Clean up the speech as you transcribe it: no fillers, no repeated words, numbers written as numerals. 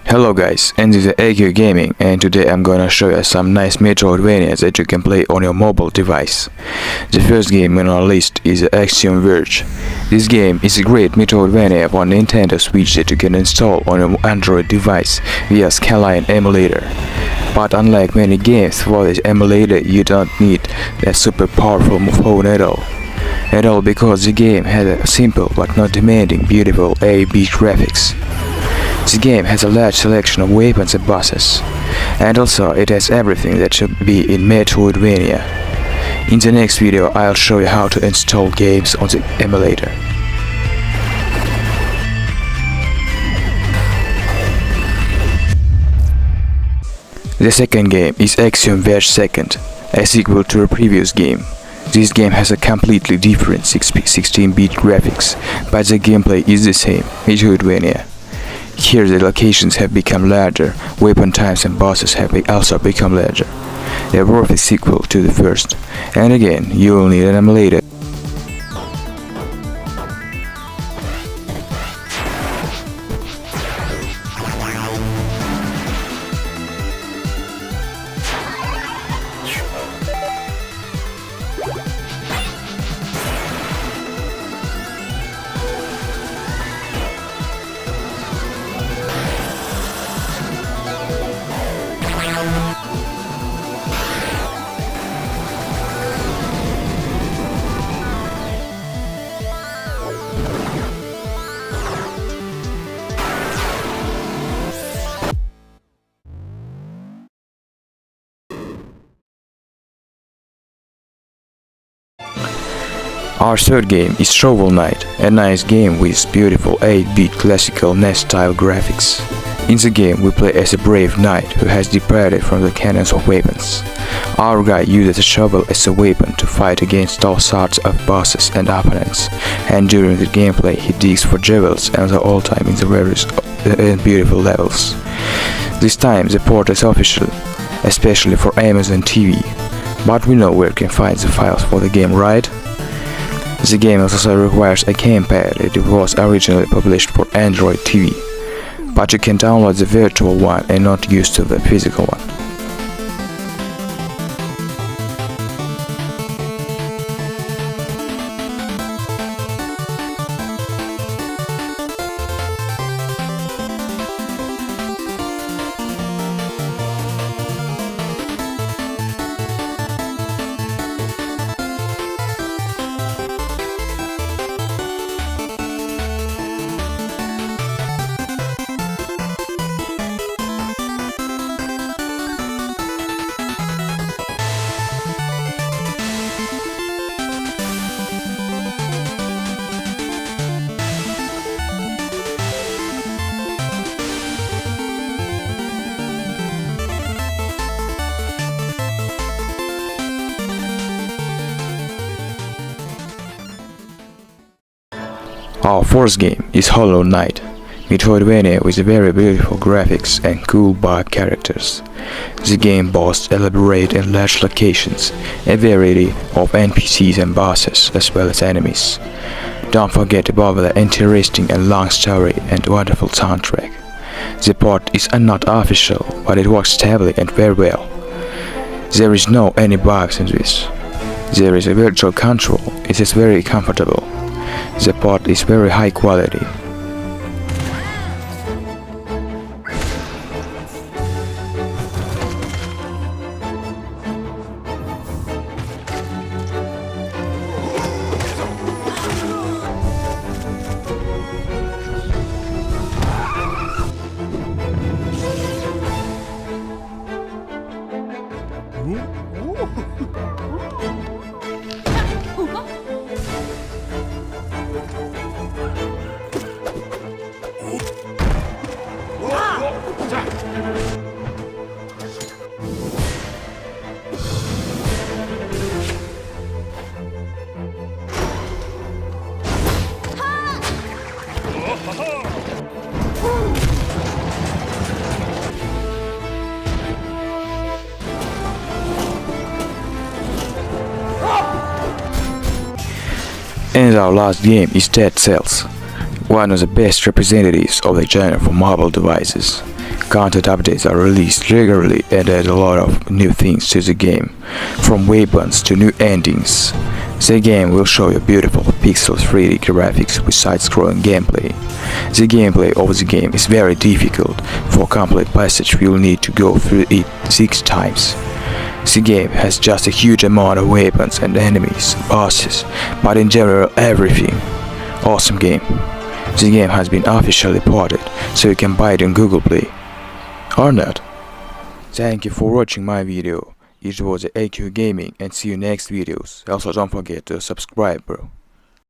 Hello guys, and this is Axiom Gaming, and today I'm gonna show you some nice Metroidvanias that you can play on your mobile device. The first game on our list is Axiom Verge. This game is a great Metroidvania for Nintendo Switch that you can install on your Android device via Skyline emulator. But unlike many games for this emulator, you don't need a super powerful phone at all because the game has a simple but not demanding beautiful A/B graphics. The game has a large selection of weapons and bosses, and also it has everything that should be in Metroidvania. In the next video I'll show you how to install games on the emulator. The second game is Axiom Verge 2nd, a sequel to a previous game. This game has a completely different 16-bit graphics, but the gameplay is the same, Metroidvania. Here the locations have become larger, weapon types and bosses have also become larger. They are both a sequel to the first, and again you will need an emulator. Our third game is Shovel Knight, a nice game with beautiful 8-bit classical NES-style graphics. In the game we play as a brave knight who has departed from the cannons of weapons. Our guy uses a shovel as a weapon to fight against all sorts of bosses and opponents, and during the gameplay he digs for jewels and all time in the various beautiful levels. This time the port is official, especially for Amazon TV, but we know where you can find the files for the game, right? The game also requires a gamepad. It was originally published for Android TV, but you can download the virtual one and not use the physical one. Our fourth game is Hollow Knight, Metroidvania with very beautiful graphics and cool bug characters. The game boasts elaborate and large locations, a variety of NPCs and bosses as well as enemies. Don't forget about the interesting and long story and wonderful soundtrack. The port is not official, but it works stably and very well. There is no any bugs in this. There is a virtual control, it is very comfortable. The port is very high quality. And our last game is Dead Cells, one of the best representatives of the genre for mobile devices. Content updates are released regularly and add a lot of new things to the game, from weapons to new endings. The game will show you beautiful pixel 3D graphics with side-scrolling gameplay. The gameplay of the game is very difficult. For complete passage you will need to go through it 6 times. The game has just a huge amount of weapons and enemies, bosses, but in general everything. Awesome game. The game has been officially ported, so you can buy it on Google Play. Or not. Thank you for watching my video. It was AQ Gaming, and see you next videos. Also don't forget to subscribe, bro.